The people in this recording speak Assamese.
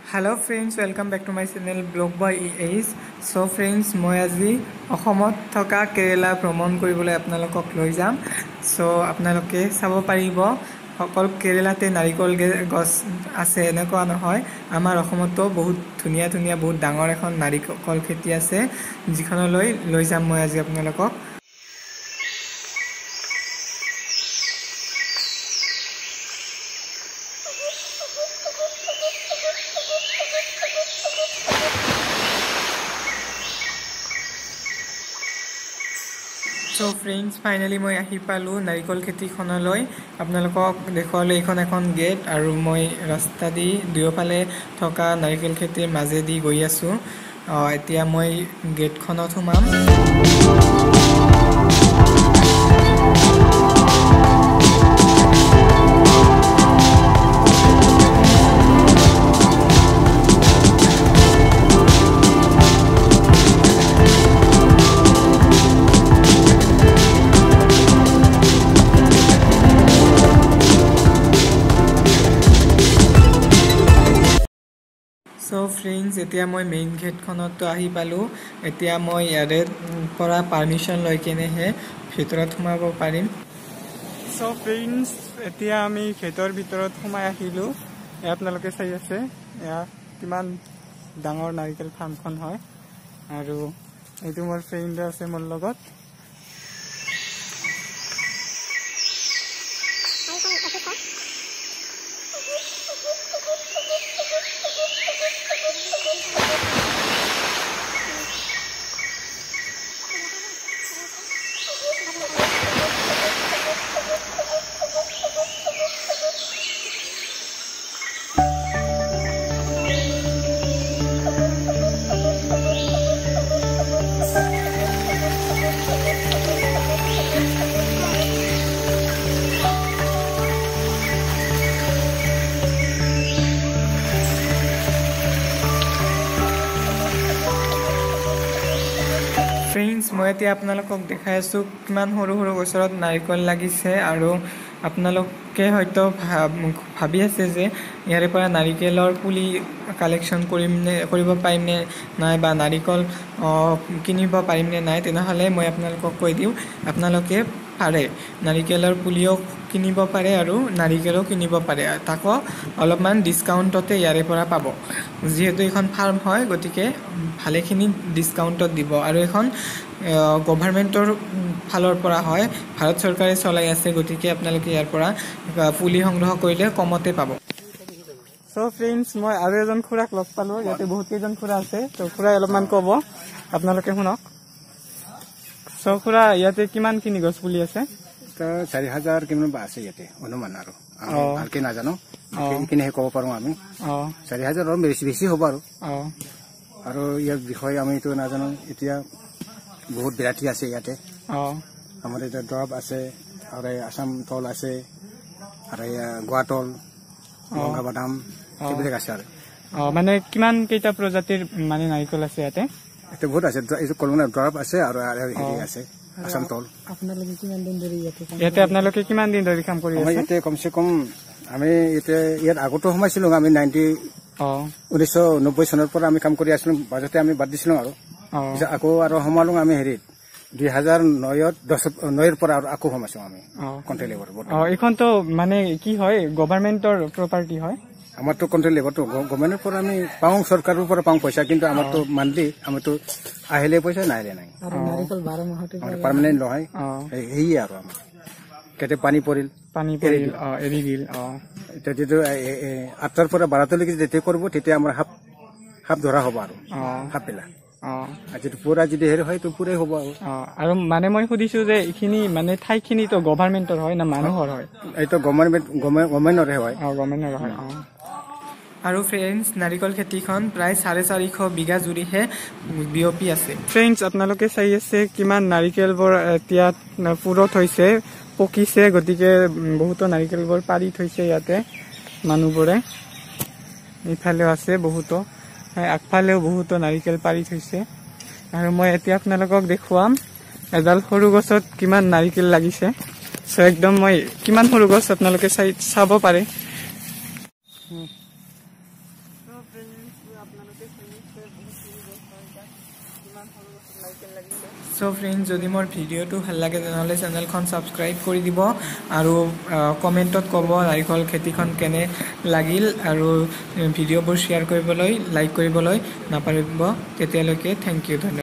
Hello friends, welcome back to my channel Blog by EAs. So friends, মই আজি অসমত থকা কেৰেলা ভ্ৰমণ কৰিবলৈ আপোনালোকক লৈ যাম. So আপোনালোকে চাব পাৰিব অকল কেৰেলাতে নাৰিকল গছ আছে এনেকুৱা নহয়, আমাৰ অসমতো বহুত ধুনীয়া ধুনীয়া বহুত ডাঙৰ এখন নাৰিকল খেতি আছে, যিখনলৈ লৈ যাম মই আজি আপোনালোকক. So friends, finally মই আহি পালো নাৰিকল খেতিখনলৈ. আপোনালোকক দেখুৱালে এখন গেট আৰু মই ৰাস্তা দি দুয়োফালে থকা নাৰিকল খেতিৰ মাজেদি গৈ আছো. এতিয়া মই গেটখনত সোমাম. So friends, এতিয়া মই মেইন গেটখনত আহি পালো. এতিয়া মই ইয়াৰে পৰা পাৰমিশন লৈ কেনেহে ভিতৰত সোমাব পাৰিম. So friends, এতিয়া আমি গেটৰ ভিতৰত সোমাই আহিলো. আপোনালোকে চাই আছে এয়া কিমান ডাঙৰ নাৰিকল ফাৰ্মখন হয়, আৰু এইটো মোৰ ফ্ৰেণ্ড আছে মোৰ লগত. ফ্ৰেণ্ডছ, মই এতিয়া আপোনালোকক দেখাই আছোঁ কিমান সৰু সৰু গছত নাৰিকল লাগিছে, আৰু আপোনালোকে হয়তো ভাবি আছে যে ইয়াৰে পৰা নাৰিকলৰ পুলি কালেকশ্যন কৰিব পাৰিম নে নাই, বা নাৰিকল কিনিব পাৰিম নে নাই. তেনেহ'লে মই আপোনালোকক কৈ দিওঁ, আপোনালোকে পাৰে নাৰিকলৰ পুলিও কিনিব পাৰে আৰু নাৰিকলো কিনিব পাৰে. তাকো অলপমান ডিছকাউণ্টতে ইয়াৰে পৰা পাব. যিহেতু এইখন ফাৰ্ম হয়, গতিকে ভালেখিনি ডিছকাউণ্টত দিব, আৰু এখন গভৰ্ণমেণ্টৰ ফালৰ পৰা হয়, ভাৰত চৰকাৰে চলাই আছে, গতিকে আপোনালোকে ইয়াৰ পৰা পুলি সংগ্ৰহ কৰিলে কমতে পাব. চ' ফ্ৰেণ্ডছ, মই আৰু এজন খুৰাক লগ পালোঁ. ইয়াতে বহুত কেইজন খুৰা আছে, তো খুৰাই অলপমান ক'ব, আপোনালোকে শুনক. চ' খুৰা, ইয়াতে কিমানখিনি গছ পুলি আছে? 4,000 কিমান বা আছে ইয়াতে অনুমান, আৰু ভালকে নাজানো, এইখিনিহে ক'ব পাৰোঁ আমি. 4,000 বেছি হ'ব আৰু ইয়াৰ বিষয়ে আমি এইটো নাজানো. এতিয়া বহুত ভেৰাইটি আছে ইয়াতে. আমাৰ এতিয়া দৰৱ আছে, আৰু আছাম তল আছে, আৰু গোৱাতল, বগা বাদাম, এইবিলাক আছে. আৰু মানে কিমান কেইটা প্ৰজাতিৰ মানে নাৰিকল আছে ইয়াতে? এতিয়া বহুত আছে. এইটো কলমনা দৰৱ আছে, আৰু হেৰি আছে আছাম তল. আপোনালোকে কিমান দিন ধৰি কাম কৰি আছে? ইয়াতে কমচে কম আমি এতিয়া ইয়াত আগতো সোমাইছিলো. আমি 1990 চনৰ পৰা আমি কাম কৰি আছিলো. বাজতে আমি বাদ দিছিলো, আৰু আকৌ আৰু সোমালো আমি হেৰিত 2009ৰ পৰা আৰু আকৌ সোমাইছো আমি কণ্ট্ৰল লেবাৰ. এইখনতো মানে কি হয়, গভৰ্ণমেণ্টৰ প্ৰপাৰ্টি হয়? আমাৰতো কণ্ট্ৰল লেবাৰটো গভৰ্ণমেণ্টৰ পৰা আমি পাওঁ, চৰকাৰৰ পৰা পাওঁ পইচা, কিন্তু আমাৰতো মান্থলি, আমাৰতো আহিলে পইচা, নাহিলে নাই, পাৰ্মানেণ্ট নহয়. সেয়ে আৰু আমাৰ কেতিয়া পানী পৰিল এৰি দিল. এতিয়া যিটো 8টাৰ পৰা 12টালৈকে যেতিয়া কৰিব, তেতিয়া আমাৰ সাপ ধৰা হ'ব, আৰু সাপ পেলা যিটো পুৰা যদি হেৰি হয়, তো পুৰাই হ'ব. আৰু মানে মই সুধিছো যে এইখিনি মানে ঠাইখিনিতো গভৰ্ণমেণ্টৰ হয় না মানুহৰ হয়? এইটো গভৰ্ণমেণ্টৰে হয়. গভৰ্ণমেণ্টৰ হয়. আৰু ফ্ৰেণ্ডছ, নাৰিকল খেতিখন প্ৰায় 450 বিঘা জুৰিহে বিয়পি আছে. ফ্ৰেণ্ডছ, আপোনালোকে চাই আছে কিমান নাৰিকলবোৰ এতিয়া পুৰত হৈছে, পকিছে, গতিকে বহুতো নাৰিকলবোৰ পাৰি থৈছে ইয়াতে মানুহবোৰে. ইফালেও আছে বহুতো, আগফালেও বহুতো নাৰিকল পাৰি থৈছে. আৰু মই এতিয়া আপোনালোকক দেখুৱাম এডাল সৰু গছত কিমান নাৰিকল লাগিছে. সো একদম মই কিমান সৰু গছ আপোনালোকে চাব পাৰে. সো ফ্ৰেণ্ডছ যদি মোৰ ভিডিঅ'টো ভাল লাগে তেনেহ'লে চেনেলখন ছাবস্ক্ৰাইব কৰি দিব আৰু কমেণ্টত ক'ব নাৰিকল খেতিখন কেনে লাগিল আৰু ভিডিঅ'বোৰ শ্বেয়াৰ কৰিবলৈ লাইক কৰিবলৈ নাপাহৰিব তেতিয়ালৈকে থেংক ইউ ধন্যবাদ